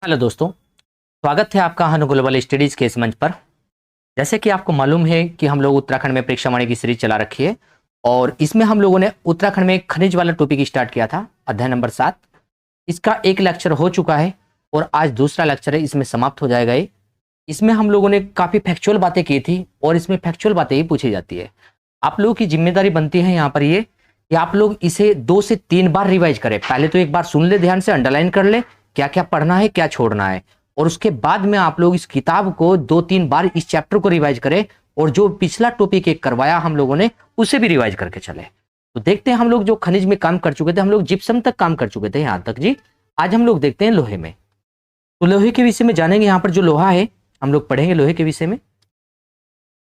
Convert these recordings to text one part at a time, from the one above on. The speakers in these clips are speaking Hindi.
हेलो दोस्तों, स्वागत है आपका हनु ग्लोबल स्टडीज के इस मंच पर। जैसे कि आपको मालूम है कि हम लोग उत्तराखंड में परीक्षा वाणी की सीरीज चला रखी है और इसमें हम लोगों ने उत्तराखंड में एक खनिज वाला टॉपिक स्टार्ट किया था, अध्याय नंबर 7। इसका एक लेक्चर हो चुका है और आज दूसरा लेक्चर है, इसमें समाप्त हो जाएगा ये। इसमें हम लोगों ने काफ़ी फैक्चुअल बातें की थी और इसमें फैक्चुअल बातें ही पूछी जाती है। आप लोगों की जिम्मेदारी बनती है यहाँ पर ये कि आप लोग इसे 2 से 3 बार रिवाइज करें। पहले तो एक बार सुन ले, ध्यान से अंडरलाइन कर ले क्या क्या पढ़ना है, क्या छोड़ना है, और उसके बाद में आप लोग इस किताब को 2-3 बार इस चैप्टर को रिवाइज करें और जो पिछला टॉपिक एक करवाया हम लोगों ने उसे भी रिवाइज करके चले। तो देखते हैं, हम लोग जो खनिज में काम कर चुके थे, हम लोग जिप्सम तक काम कर चुके थे यहाँ तक जी। आज हम लोग देखते हैं लोहे में। तो लोहे के विषय में जानेंगे। यहाँ पर जो लोहा है हम लोग पढ़ेंगे लोहे के विषय में।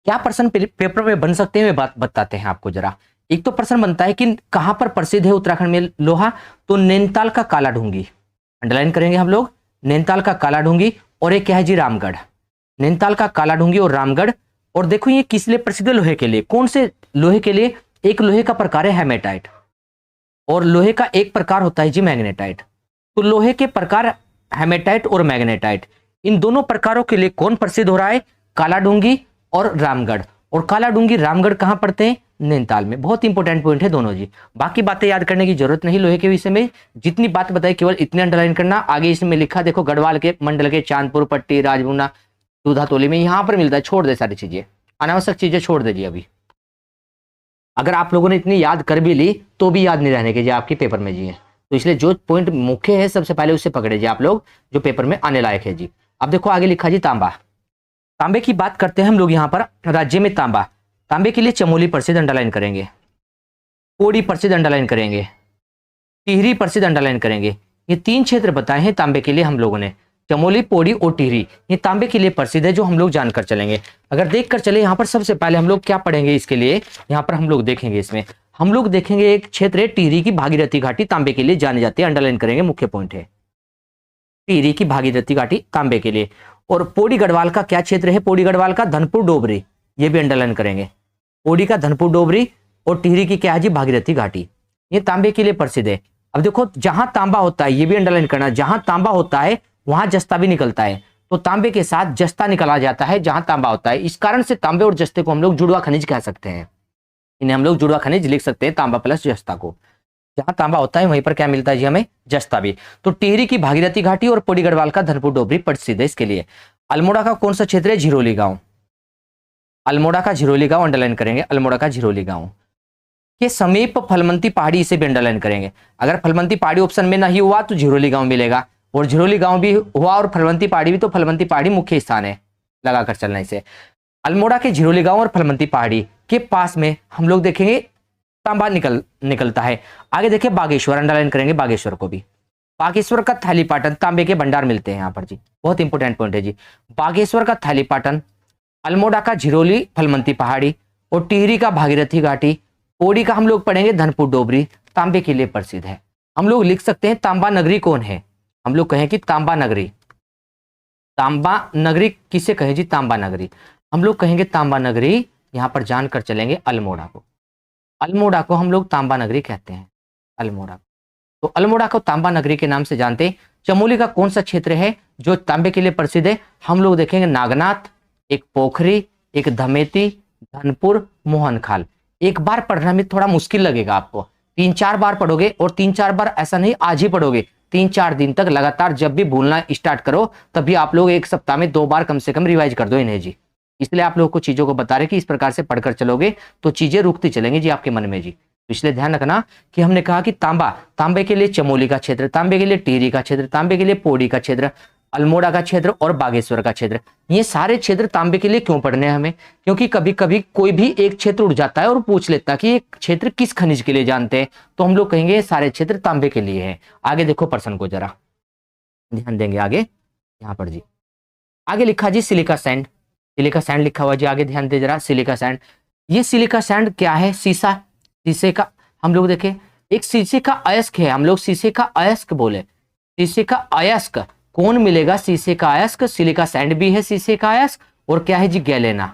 क्या प्रश्न पेपर में बन सकते हैं वे बात बताते हैं आपको जरा। एक तो प्रश्न बनता है कि कहां पर प्रसिद्ध है उत्तराखंड में लोहा, तो नैनीताल का काला ढूंगी, अंडरलाइन करेंगे हम लोग, नैनीताल का काला ढूंगी। और एक क्या है जी, रामगढ़। नैनीताल का काला ढूंगी और रामगढ़। और देखो ये किस लिए प्रसिद्ध है, लोहे के लिए। कौन से लोहे के लिए? एक लोहे का प्रकार है हेमेटाइट और लोहे का एक प्रकार होता है जी मैग्नेटाइट। तो लोहे के प्रकार हेमेटाइट और मैग्नेटाइट, इन दोनों प्रकारों के लिए कौन प्रसिद्ध हो रहा है? काला ढूंगी और रामगढ़। और काला ढूंगी रामगढ़ कहां पड़ते हैं? नैनीताल में। बहुत इंपॉर्टेंट पॉइंट है दोनों जी। बाकी बातें याद करने की जरूरत नहीं लोहे के विषय में। जितनी बात बताई केवल इतने अंडरलाइन करना। आगे इसमें लिखा देखो, गढ़वाल के मंडल के चांदपुर पट्टी राजमुना दूधातोली में यहाँ पर मिलता है। छोड़ दे सारी चीजें, अनावश्यक चीजें छोड़ दीजिए। अभी अगर आप लोगों ने इतनी याद कर भी ली तो भी याद नहीं रहने के जी आपके पेपर में जी है। तो इसलिए जो पॉइंट मुख्य है सबसे पहले उससे पकड़े जी आप लोग, जो पेपर में आने लायक है जी। अब देखो आगे लिखा जी तांबा। तांबे की बात करते हैं हम लोग यहाँ पर। राज्य में तांबा, तांबे के लिए चमोली प्रसिद्ध, अंडरलाइन करेंगे। पौड़ी प्रसिद्ध, अंडरलाइन करेंगे। टिहरी प्रसिद्ध, अंडरलाइन करेंगे। ये 3 क्षेत्र बताए हैं तांबे के लिए हम लोगों ने, चमोली, पौड़ी और टिहरी। ये तांबे के लिए प्रसिद्ध है, जो हम लोग जानकर चलेंगे। अगर देख कर चले यहाँ पर सबसे पहले हम लोग क्या पढ़ेंगे इसके लिए, यहाँ पर हम लोग देखेंगे, इसमें हम लोग देखेंगे एक क्षेत्र है टिहरी की भागीरथी घाटी, तांबे के लिए जानी जाती है, अंडरलाइन करेंगे, मुख्य पॉइंट है टिहरी की भागीरथी घाटी तांबे के लिए। और पौड़ी गढ़वाल का क्या क्षेत्र है? पौड़ी गढ़वाल का धनपुर डोबरी, ये भी अंडरलाइन करेंगे। पौड़ी का धनपुर डोबरी और टिहरी की क्या है जी, भागीरथी घाटी, ये तांबे के लिए प्रसिद्ध है। अब देखो जहां तांबा होता है, ये भी अंडरलाइन करना, जहां तांबा होता है वहां जस्ता भी निकलता है। तो तांबे के साथ जस्ता निकाला जाता है जहां तांबा होता है। इस कारण से तांबे और जस्ते को हम लोग जुड़वा खनिज कह सकते हैं। इन्हें हम लोग जुड़वा खनिज लिख सकते हैं, तांबा प्लस जस्ता को। जहां तांबा होता है वहीं पर क्या मिलता है जी, हमें जस्ता भी। तो टिहरी की भागीरथी घाटी और पौड़ी गढ़वाल का धनपुर डोबरी प्रसिद्ध है इसके लिए। अल्मोड़ा का कौन सा क्षेत्र है? झिरोली गांव। अल्मोड़ा का झिरोली गांव अंडरलाइन करेंगे, अल्मोड़ा का झिरोली गांव के समीप फलमंती पहाड़ी, इसे भी अंडरलाइन करेंगे। अगर फलमंती पहाड़ी ऑप्शन में नहीं हुआ तो झिरोली गांव मिलेगा, और झिरोली गांव भी हुआ और फलमंती पहाड़ी भी, तो फलमंती पहाड़ी मुख्य स्थान है, लगाकर चलने से। अल्मोड़ा के झिरोली गांव और फलमंती पहाड़ी के पास में हम लोग देखेंगे तांबा निकलता है। आगे देखिए बागेश्वर, अंडरलाइन करेंगे बागेश्वर को भी। बागेश्वर का थालीपाटन, तांबे के भंडार मिलते हैं यहाँ पर जी, बहुत इंपॉर्टेंट पॉइंट है जी। बागेश्वर का थालीपाटन, अल्मोड़ा का झिरोली फलमंती पहाड़ी और टिहरी का भागीरथी घाटी, पौड़ी का हम लोग पढ़ेंगे धनपुर डोबरी, तांबे के लिए प्रसिद्ध है। हम लोग लिख सकते हैं तांबा नगरी कौन है? हम लोग कहें कि तांबा नगरी। तांबा नगरी किसे कहें जी? तांबा नगरी हम लोग कहेंगे तांबा नगरी, यहां पर जानकर चलेंगे अल्मोड़ा को। अल्मोड़ा को हम लोग तांबा नगरी कहते हैं, अल्मोड़ा। तो अल्मोड़ा को तांबा नगरी के नाम से जानते हैं। चमोली का कौन सा क्षेत्र है जो तांबे के लिए प्रसिद्ध है? हम लोग देखेंगे नागनाथ, एक पोखरी, एक धमेती, धनपुर, मोहनखाल। एक बार पढ़ने में थोड़ा मुश्किल लगेगा आपको, 3-4 बार पढ़ोगे, और 3-4 बार ऐसा नहीं आज ही पढ़ोगे, 3-4 दिन तक लगातार जब भी भूलना स्टार्ट करो तभी आप लोग एक सप्ताह में 2 बार कम से कम रिवाइज कर दो इन्हें जी। इसलिए आप लोगों को चीजों को बता रहे कि इस प्रकार से पढ़कर चलोगे तो चीजें रुकती चलेंगी जी आपके मन में जी। तो इसलिए ध्यान रखना कि हमने कहा कि तांबा, तांबे के लिए चमोली का क्षेत्र, तांबे के लिए टिहरी का क्षेत्र, तांबे के लिए पौड़ी का क्षेत्र, अल्मोड़ा का क्षेत्र और बागेश्वर का क्षेत्र। ये सारे क्षेत्र तांबे के लिए क्यों पढ़ने हैं हमें? क्योंकि कभी कभी कोई भी एक क्षेत्र उड़ जाता है और पूछ लेता है कि ये क्षेत्र किस खनिज के लिए जानते हैं, तो हम लोग कहेंगे ये सारे क्षेत्र तांबे के लिए हैं। आगे देखो प्रश्न को जरा ध्यान देंगे आगे, यहाँ पर जी आगे लिखा जी सिलिका सैंड, सिलिका सैंड लिखा हुआ जी, आगे ध्यान दे जरा। सिलिका सैंड, ये सिलिका सैंड क्या है? शीशा, शीशे का हम लोग देखें, एक शीशे का अयस्क है, हम लोग शीशे का अयस्क बोले, शीशे का अयस्क कौन मिलेगा? शीशे का अयस्क, सिलिका सैंड भी है शीशे का अयस्क, और क्या है जी गैलेना,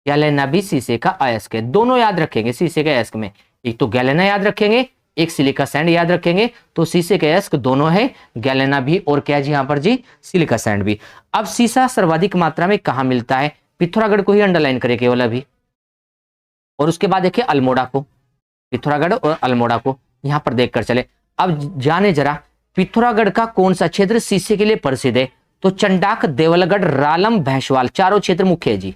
गैलेना भी शीशे का अयस्क है। दोनों याद रखेंगे शीशे के अयस्क में, एक तो गैलेना याद रखेंगे, एक सिलिका सैंड याद रखेंगे, तो शीशे के अयस्क दोनों है, गैलेना भी और क्या जी यहाँ पर जी सिलिका सैंड भी। अब सीसा सर्वाधिक मात्रा में कहाँ मिलता है, पिथौरागढ़ को ही अंडरलाइन करें केवल अभी, और उसके बाद देखिए अल्मोड़ा को, पिथौरागढ़ और अल्मोड़ा को यहां पर देखकर चले। अब जाने जरा पिथौरागढ़ का कौन सा क्षेत्र शीशे के लिए प्रसिद्ध है, तो चंडाक, देवलगढ़, रालम, भैंसवाल, चारों क्षेत्र मुख्य है जी,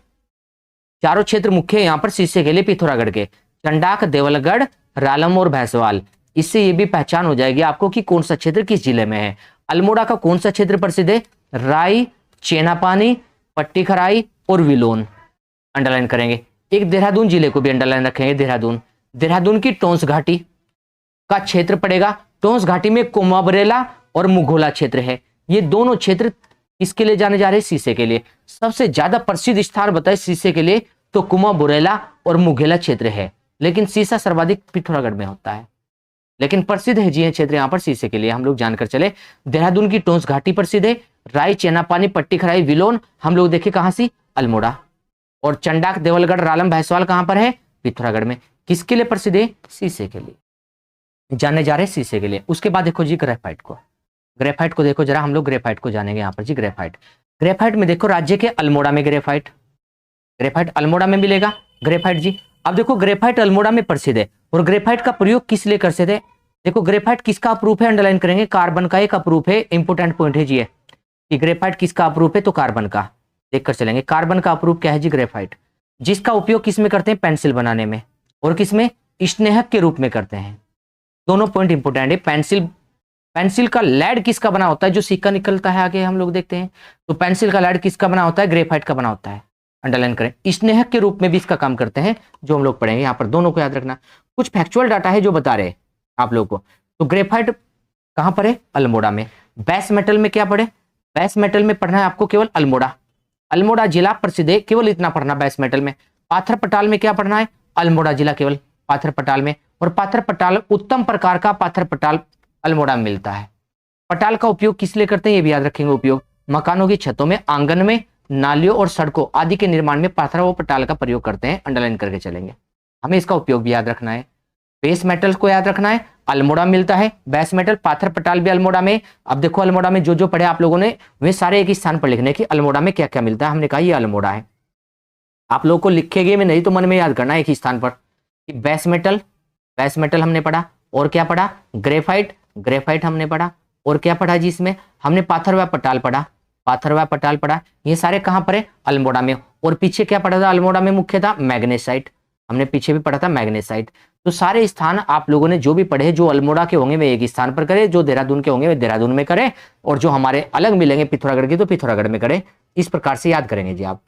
चारों क्षेत्र मुख्य है यहाँ पर शीशे के लिए पिथौरागढ़ के, चंडाक, देवलगढ़, रालम और भैंसवाल। इससे ये भी पहचान हो जाएगी आपको कि कौन सा क्षेत्र किस जिले में है। अल्मोड़ा का कौन सा क्षेत्र प्रसिद्ध है, राई, चेनापानी, पट्टीखराई और विलोन, अंडरलाइन करेंगे। एक देहरादून जिले को भी अंडरलाइन रखेंगे, देहरादून, देहरादून की टोंस घाटी का क्षेत्र पड़ेगा। टोंस घाटी में कुमाबरेला और मुघोला क्षेत्र है। ये दोनों क्षेत्र किसके लिए जाने जा रहे हैं, शीशे के लिए। सबसे ज्यादा प्रसिद्ध स्थान बताए शीशे के लिए तो कुमाबरेला और मुघेला क्षेत्र है, लेकिन शीशा सर्वाधिक पिथौरागढ़ में होता है, लेकिन प्रसिद्ध है जी ये क्षेत्र यहाँ पर शीशे के लिए। हम लोग जानकर चले, देहरादून की टोंस घाटी प्रसिद्ध है, राई, चेनापानी, पट्टीखराई, विलोन हम लोग देखे कहां से, अल्मोड़ा, और चंडाक, देवलगढ़, रालम, भैंसवाल कहां पर है, पिथौरागढ़ में। किसके लिए प्रसिद्ध है, शीशे के लिए, जाने जा रहे शीशे के लिए। उसके बाद देखो जी ग्रेफाइट को, ग्रेफाइट को देखो जरा, हम लोग ग्रेफाइट को जानेंगे यहाँ पर जी। ग्रेफाइट, ग्रेफाइट में देखो राज्य के अल्मोड़ा में ग्रेफाइट, ग्रेफाइट अल्मोड़ा में मिलेगा ग्रेफाइट जी। अब देखो ग्रेफाइट अल्मोड़ा में प्रसिद्ध है, और ग्रेफाइट का प्रयोग किस लिए करते थे, देखो ग्रेफाइट किसका अप्रूफ है, अंडरलाइन करेंगे, कार्बन का एक अप्रूफ है। इंपोर्टेंट पॉइंट है जी ये कि ग्रेफाइट किसका अप्रूफ है, तो कार्बन का, देखकर चलेंगे कार्बन का अप्रूफ क्या है जी, ग्रेफाइट, जिसका उपयोग किसमें करते हैं, पेंसिल बनाने में, और किसमें, स्नेहक के रूप में करते हैं। दोनों पॉइंट इंपोर्टेंट है। पेंसिल, पेंसिल का लैड किसका बना होता है, जो सिक्का निकलता है आगे हम लोग देखते हैं, तो पेंसिल का लैड किसका बना होता है, ग्रेफाइट का बना होता है, अंडरलाइन करें। स्नेहक के रूप में भी इसका काम करते हैं, जो हम लोग पढ़ेंगे यहाँ पर, दोनों को याद रखना। कुछ फैक्चुअल डाटा है जो बता रहे हैं आप लोगों को। तो ग्रेफाइट कहां पर है, अल्मोड़ा में। बेस मेटल में क्या पढ़े, बेस मेटल में पढ़ना है आपको केवल अल्मोड़ा, अल्मोड़ा जिला प्रसिद्ध है, केवल इतना पढ़ना बेस मेटल में। पाथर पटाल में क्या पढ़ना है, अल्मोड़ा जिला केवल पाथर पटाल में, और पाथर पटाल उत्तम प्रकार का पाथर पटाल अल्मोड़ा में मिलता है। पटाल का उपयोग किस लिए करते हैं, ये भी याद रखेंगे, उपयोग मकानों की छतों में, आंगन में, नालियों और सड़कों आदि के निर्माण में पाथर व पटाल का प्रयोग करते हैं, अंडरलाइन करके चलेंगे। हमें इसका उपयोग भी याद रखना है। बेस मेटल को याद रखना है, अल्मोड़ा मिलता है बेस मेटल, पाथर पटाल भी अल्मोड़ा में। अब देखो अल्मोड़ा में जो जो पढ़े आप लोगों ने, वे सारे एक ही स्थान पर लिखने की अल्मोड़ा में क्या क्या मिलता है। हमने कहा ये अल्मोड़ा है, आप लोगों को लिखेंगे में नहीं तो मन में याद करना है एक ही स्थान पर। बेस मेटल, बेस मेटल हमने पढ़ा, और क्या पढ़ा, ग्रेफाइट, ग्रेफाइट हमने पढ़ा, और क्या पढ़ा जी इसमें, हमने पाथर व पटाल पढ़ा, पाथर व पटाल पढ़ा। ये सारे कहां पर है, अल्मोड़ा में। और पीछे क्या पढ़ा था अल्मोड़ा में, मुख्य था मैग्नेसाइट, हमने पीछे भी पढ़ा था मैग्नेसाइट। तो सारे स्थान आप लोगों ने जो भी पढ़े, जो अल्मोड़ा के होंगे वे एक स्थान पर करें, जो देहरादून के होंगे वे देहरादून में करें, और जो हमारे अलग मिलेंगे पिथौरागढ़ के तो पिथौरागढ़ में करें। इस प्रकार से याद करेंगे जी आप।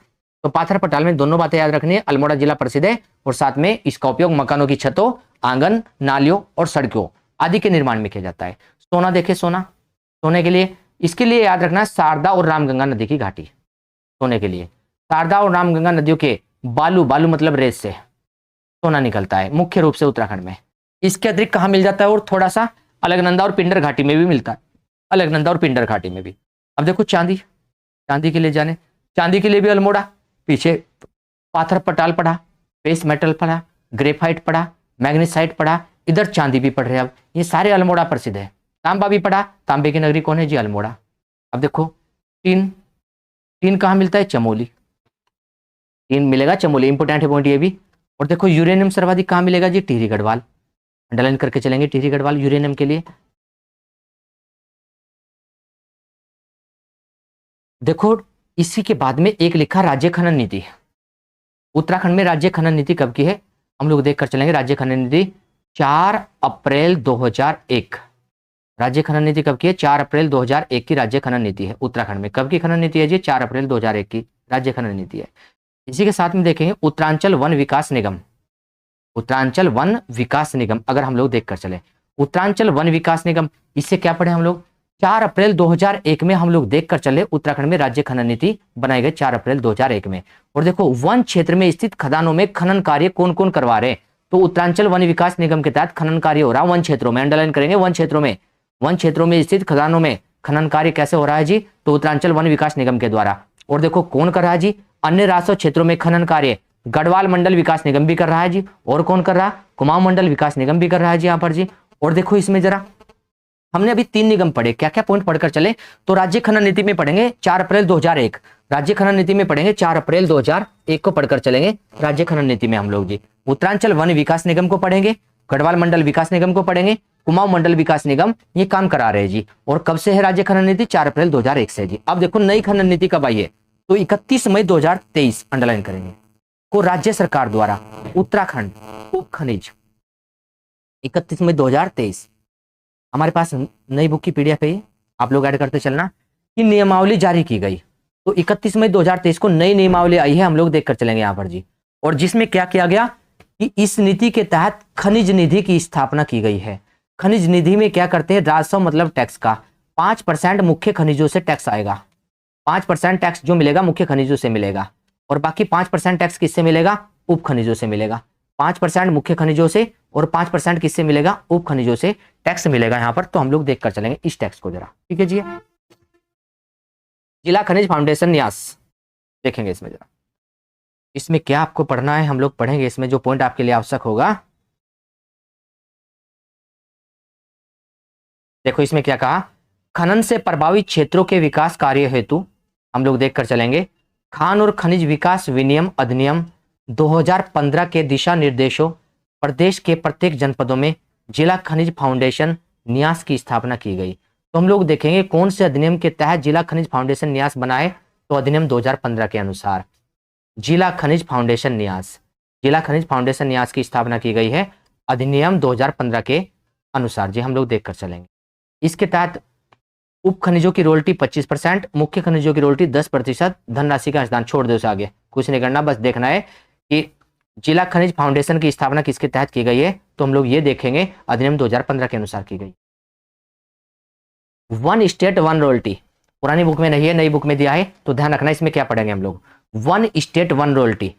तो पाथर पटाल में दोनों बातें याद रखनी है, अल्मोड़ा जिला प्रसिद्ध है, और साथ में इसका उपयोग मकानों की छतों, आंगन, नालियों और सड़कों आदि के निर्माण में किया जाता है। सोना देखे, सोना, सोने के लिए, इसके लिए याद रखना है शारदा और रामगंगा नदी की घाटी, सोने के लिए शारदा और रामगंगा नदियों के बालू, बालू मतलब रेत से सोना निकलता है मुख्य रूप से उत्तराखंड में। इसके अतिरिक्त कहाँ मिल जाता है, और थोड़ा सा अलकनंदा और पिंडर घाटी में भी मिलता है, अलकनंदा और पिंडर घाटी में भी। अब देखो चांदी, चांदी के लिए जाने, चांदी के लिए भी अल्मोड़ा, पीछे पाथर पटाल पढ़ा, बेस मेटल पढ़ा, ग्रेफाइट पढ़ा, मैग्नेसाइट पढ़ा, इधर चांदी भी पढ़ रहे। अब ये सारे अल्मोड़ा प्रसिद्ध है। तांबा भी पढ़ा, तांबे की नगरी कौन है जी, अल्मोड़ा। अब देखो टीन, टीन कहाँ मिलता है, चमोली, टीन मिलेगा चमोली, इंपोर्टेंट है पॉइंट ये भी। और देखो यूरेनियम सर्वाधिक कहाँ मिलेगा जी, टिहरी गढ़वाल, अंडरलाइन करके चलेंगे टिहरी गढ़वाल यूरेनियम के लिए। देखो इसी के बाद में एक लिखा राज्य खनन नीति, उत्तराखंड में राज्य खनन नीति कब की है, हम लोग देखकर चलेंगे। राज्य खनन नीति 4 अप्रैल 2001, राज्य खनन नीति कब की है, 4 अप्रैल 2001 की राज्य खनन नीति है उत्तराखंड में। कब की खनन नीति है जी, 4 अप्रैल 2001 की राज्य खनन नीति है। इसी के साथ में देखेंगे उत्तरांचल वन विकास निगम, उत्तरांचल वन विकास निगम अगर हम लोग देखकर चले, उत्तरांचल वन विकास निगम, इससे क्या पढ़े हम लोग, 4 अप्रैल 2001 में हम लोग देखकर चले उत्तराखंड में राज्य खनन नीति बनाई गई 4 अप्रैल 2001 में। और देखो वन क्षेत्र में स्थित खदानों में खनन कार्य कौन कौन करवा रहे, तो उत्तरांचल वन विकास निगम के तहत खनन कार्य हो रहा वन क्षेत्रों में, अंडरलाइन करेंगे वन क्षेत्रों में, वन क्षेत्रों में स्थित खदानों में खनन कार्य कैसे हो रहा है जी, तो उत्तरांचल वन विकास निगम के द्वारा। और देखो कौन कर रहा है जी, अन्य राजस्व क्षेत्रों में खनन कार्य गढ़वाल मंडल विकास निगम भी कर रहा है जी, और कौन कर रहा है, कुमाऊं मंडल विकास निगम भी कर रहा है जी यहाँ पर जी, और देखो इसमें जरा हमने अभी 3 निगम पढ़े, क्या क्या पॉइंट पढ़कर चले। तो राज्य खनन नीति में पढ़ेंगे 4 अप्रैल 2001, राज्य खनन नीति में पढ़ेंगे 4 अप्रैल 2001 को पढ़कर चलेंगे राज्य खनन नीति में हम लोग जी। उत्तरांचल वन विकास निगम को पढ़ेंगे, गढ़वाल मंडल विकास निगम को पढ़ेंगे, कुमाऊं मंडल विकास निगम ये काम करा रहे हैं जी। और कब से है राज्य खनन नीति? 4 अप्रैल 2001 से जी। अब देखो नई खनन नीति कब आई है? तो 31 मई 2023 अंडरलाइन करेंगे को राज्य सरकार द्वारा उत्तराखंड उप खनिज 31 मई 2023 हमारे पास नई बुक की पीडीएफ है, आप लोग ऐड करते चलना कि नियमावली जारी की गई। तो 31 मई 2023 को नई नियमावली आई है, हम लोग देखकर चलेंगे यहाँ पर जी। और जिसमें क्या किया गया कि इस नीति के तहत खनिज निधि की स्थापना की गई है। खनिज निधि में क्या करते हैं? राजस्व मतलब टैक्स का 5% मुख्य खनिजों से टैक्स आएगा, 5% टैक्स जो मिलेगा मुख्य खनिजों से मिलेगा, और बाकी 5% टैक्स किससे मिलेगा? उप खनिजों से मिलेगा। 5% मुख्य खनिजों से और 5% किससे मिलेगा? उप खनिजों से टैक्स मिलेगा यहाँ पर। तो हम लोग देखकर चलेंगे इस टैक्स को जरा, ठीक है जी। जिला खनिज फाउंडेशन न्यास देखेंगे इसमें जरा, इसमें क्या आपको पढ़ना है हम लोग पढ़ेंगे। इसमें जो पॉइंट आपके लिए आवश्यक होगा, देखो इसमें क्या कहा, खनन से प्रभावित क्षेत्रों के विकास कार्य हेतु हम लोग देखकर चलेंगे खान और खनिज विकास विनियम अधिनियम 2015 के दिशा निर्देशों प्रदेश के प्रत्येक जनपदों में जिला खनिज फाउंडेशन न्यास की स्थापना की गई। तो हम लोग देखेंगे कौन से अधिनियम के तहत जिला खनिज फाउंडेशन न्यास बनाए। तो अधिनियम 2015 के अनुसार जिला खनिज फाउंडेशन न्यास, जिला खनिज फाउंडेशन न्यास की स्थापना की गई है अधिनियम 2015 के अनुसार जी। हम लोग देखकर चलेंगे इसके तहत उप खनिजों की रॉयल्टी 25%, मुख्य खनिजों की रॉयल्टी 10%, धनराशि का अंशदान। छोड़ दो उसे, आगे कुछ नहीं करना, बस देखना है कि जिला खनिज फाउंडेशन की स्थापना किसके तहत की गई है। तो हम लोग ये देखेंगे अधिनियम 2015 के अनुसार की गई। वन स्टेट वन रॉयल्टी पुरानी बुक में नहीं है, नई बुक में दिया है, तो ध्यान रखना इसमें क्या पढ़ेंगे हम लोग। One state one royalty,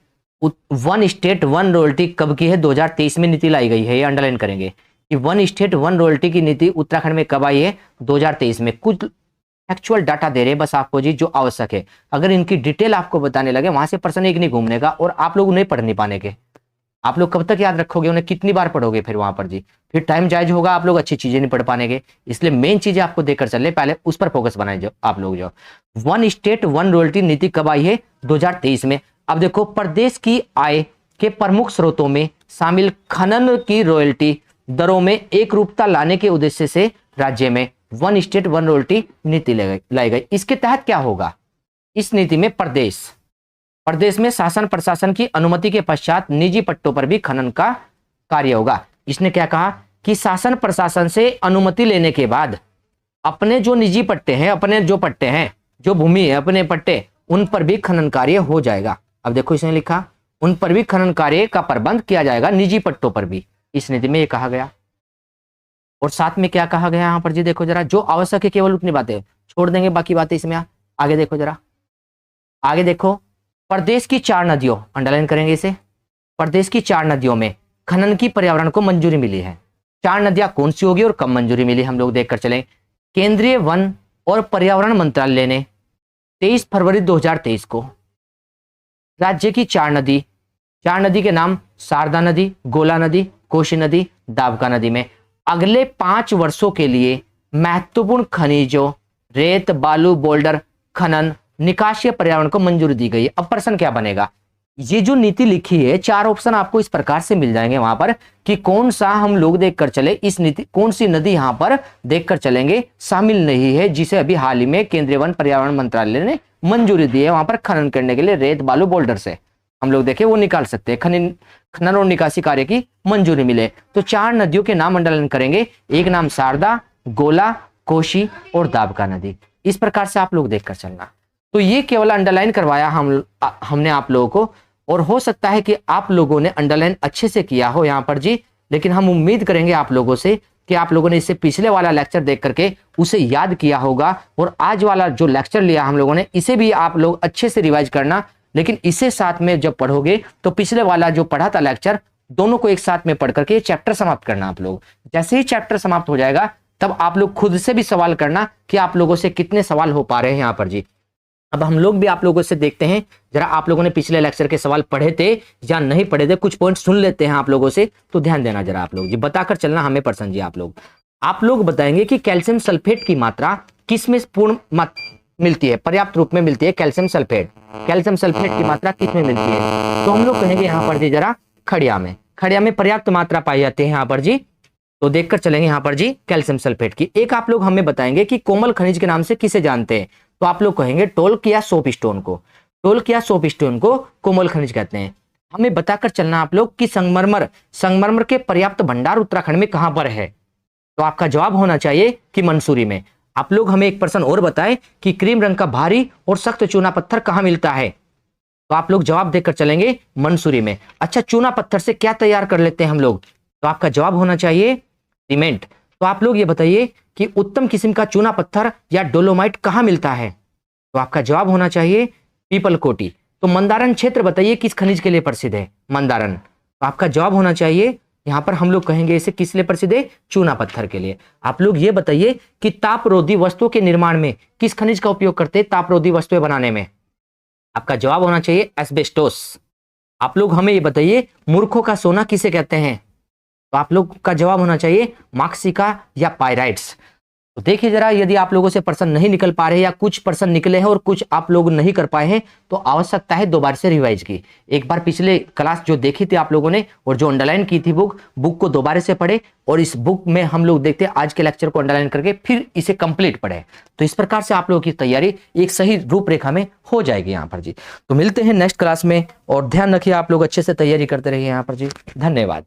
one state one royalty कब की है? 2023 में नीति लाई गई है, ये अंडरलाइन करेंगे कि वन स्टेट वन रॉयल्टी की नीति उत्तराखंड में कब आई है? 2023 में। कुछ एक्चुअल डाटा दे रहे हैं बस आपको जी, जो आवश्यक है। अगर इनकी डिटेल आपको बताने लगे वहां से पर्सन एक नहीं घूमने का, और आप लोग नहीं पढ़ नहीं पाने के। आप लोग कब तक याद रखोगे उन्हें? कितनी बार पढ़ोगे फिर वहां पर जी? फिर टाइम जायज होगा, आप लोग अच्छी चीजें नहीं पढ़ पाएंगे। इसलिए मेन चीजें आपको देकर चले, पहले उस पर फोकस बनाए जो आप लोग। जो वन स्टेट वन रॉयल्टी नीति कब आई है? 2023 में। अब देखो प्रदेश की आय के प्रमुख स्रोतों में शामिल खनन की रॉयल्टी दरों में एक रूपता लाने के उद्देश्य से राज्य में वन स्टेट वन रॉयल्टी नीति लाई गई। इसके तहत क्या होगा? इस नीति में प्रदेश में शासन प्रशासन की अनुमति के पश्चात निजी पट्टों पर भी खनन का कार्य होगा। इसने क्या कहा कि शासन प्रशासन से अनुमति लेने के बाद अपने जो निजी पट्टे हैं, अपने जो पट्टे हैं, जो भूमि है, अपने पट्टे, उन पर भी खनन कार्य हो जाएगा। अब देखो इसने लिखा उन पर भी खनन कार्य का प्रबंध किया जाएगा, निजी पट्टों पर भी। इस नीति में ये कहा गया। और साथ में क्या कहा गया यहाँ पर जी? देखो जरा, जो आवश्यक है केवल उतनी बातें छोड़ देंगे, बाकी बातें इसमें आगे देखो जरा। आगे देखो, प्रदेश की 4 नदियों, अंडरलाइन करेंगे इसे, प्रदेश की 4 नदियों में खनन की पर्यावरण को मंजूरी मिली है। 4 नदियां कौन सी होगी और कब मंजूरी मिली? हम लोग देखकर चलें। केंद्रीय वन और पर्यावरण मंत्रालय ने 23 फरवरी 2023 को राज्य की 4 नदी के नाम शारदा नदी, गोला नदी, कोशी नदी, दाबका नदी में अगले 5 वर्षों के लिए महत्वपूर्ण खनिजों, रेत, बालू, बोल्डर खनन निकासी पर्यावरण को मंजूरी दी गई है। अब प्रश्न क्या बनेगा? ये जो नीति लिखी है 4 ऑप्शन आपको इस प्रकार से मिल जाएंगे वहां पर कि कौन सा हम लोग देखकर चले। इस नीति कौन सी नदी यहां पर देखकर चलेंगे शामिल नहीं है, जिसे अभी हाल ही में केंद्रीय वन पर्यावरण मंत्रालय ने मंजूरी दी है वहां पर खनन करने के लिए। रेत, बालू, बोल्डर से हम लोग देखें वो निकाल सकते हैं, खनन और निकासी कार्य की मंजूरी मिले। तो 4 नदियों के नाम अंडरलाइन करेंगे, एक नाम शारदा, गोला, कोशी और दाबका नदी। इस प्रकार से आप लोग देखकर चलना। तो ये केवल अंडरलाइन करवाया हमने आप लोगों को, और हो सकता है कि आप लोगों ने अंडरलाइन अच्छे से किया हो यहाँ पर जी, लेकिन हम उम्मीद करेंगे आप लोगों से कि आप लोगों ने इससे पिछले वाला लेक्चर देख करके उसे याद किया होगा, और आज वाला जो लेक्चर लिया हम लोगों ने इसे भी आप लोग अच्छे से रिवाइज करना। लेकिन इसे साथ में जब पढ़ोगे तो पिछले वाला जो पढ़ा था लेक्चर, दोनों को एक साथ में पढ़ करके चैप्टर समाप्त करना आप लोग। जैसे ही चैप्टर समाप्त हो जाएगा तब आप लोग खुद से भी सवाल करना कि आप लोगों से कितने सवाल हो पा रहे हैं यहाँ पर जी। अब हम लोग भी आप लोगों से देखते हैं, जरा आप लोगों ने पिछले लेक्चर के सवाल पढ़े थे या नहीं पढ़े थे, कुछ पॉइंट सुन लेते हैं आप लोगों से, तो ध्यान देना जरा आप लोग जी, बताकर चलना हमें प्रसन्न जी। आप लोग बताएंगे कि कैल्शियम सल्फेट की मात्रा किस में पूर्ण मिलती है, पर्याप्त रूप में मिलती है कैल्शियम सल्फेट की मात्रा किस में मिलती है? तो हम लोग कहेंगे यहाँ पर जी जरा खड़िया में पर्याप्त मात्रा पाई जाती है यहाँ पर जी। तो देखकर चलेंगे यहाँ पर जी कैल्शियम सल्फेट की। एक आप लोग हमें बताएंगे कि कोमल खनिज के नाम से किसे जानते हैं? तो आप लोग कहेंगे टोल्क या सोपस्टोन को कोमल खनिज कहते हैं। हमें बताकर चलना आप लोग कि संगमरमर के पर्याप्त भंडार उत्तराखंड में कहां पर है? तो आपका जवाब होना चाहिए कि मंसूरी में। आप लोग हमें एक प्रश्न और बताएं कि क्रीम रंग का भारी और सख्त चूना पत्थर कहां मिलता है? तो आप लोग जवाब देकर चलेंगे मंसूरी में। अच्छा, चूना पत्थर से क्या तैयार कर लेते हैं हम लोग? तो आपका जवाब होना चाहिए सीमेंट। तो आप लोग ये बताइए कि उत्तम किस्म का चूना पत्थर या डोलोमाइट कहां मिलता है? तो आपका जवाब होना चाहिए पीपलकोटी। तो मंदारण क्षेत्र बताइए किस खनिज के लिए प्रसिद्ध है? मंदारण। तो आपका जवाब होना चाहिए, यहां पर हम लोग कहेंगे इसे किस लिए प्रसिद्ध है? चूना पत्थर के लिए। आप लोग ये बताइए कि तापरोधी वस्तुओं के निर्माण में किस खनिज का उपयोग करते हैं तापरोधी वस्तुएं बनाने में? आपका जवाब होना चाहिए एस्बेस्टोस। आप लोग हमें ये बताइए मूर्खों का सोना किसे कहते हैं? तो आप लोग का जवाब होना चाहिए माक्सिका या पाइराइट्स। तो देखिए जरा, यदि आप लोगों से प्रश्न नहीं निकल पा रहे या कुछ प्रश्न निकले हैं और कुछ आप लोग नहीं कर पाए हैं, तो आवश्यकता है दोबारा से रिवाइज की। एक बार पिछले क्लास जो देखी थी आप लोगों ने और जो अंडरलाइन की थी बुक को दोबारा से पढ़े, और इस बुक में हम लोग देखते हैं आज के लेक्चर को अंडरलाइन करके फिर इसे कंप्लीट पढ़े। तो इस प्रकार से आप लोगों की तैयारी एक सही रूपरेखा में हो जाएगी यहाँ पर जी। तो मिलते हैं नेक्स्ट क्लास में, और ध्यान रखिए आप लोग अच्छे से तैयारी करते रहिए यहाँ पर जी। धन्यवाद।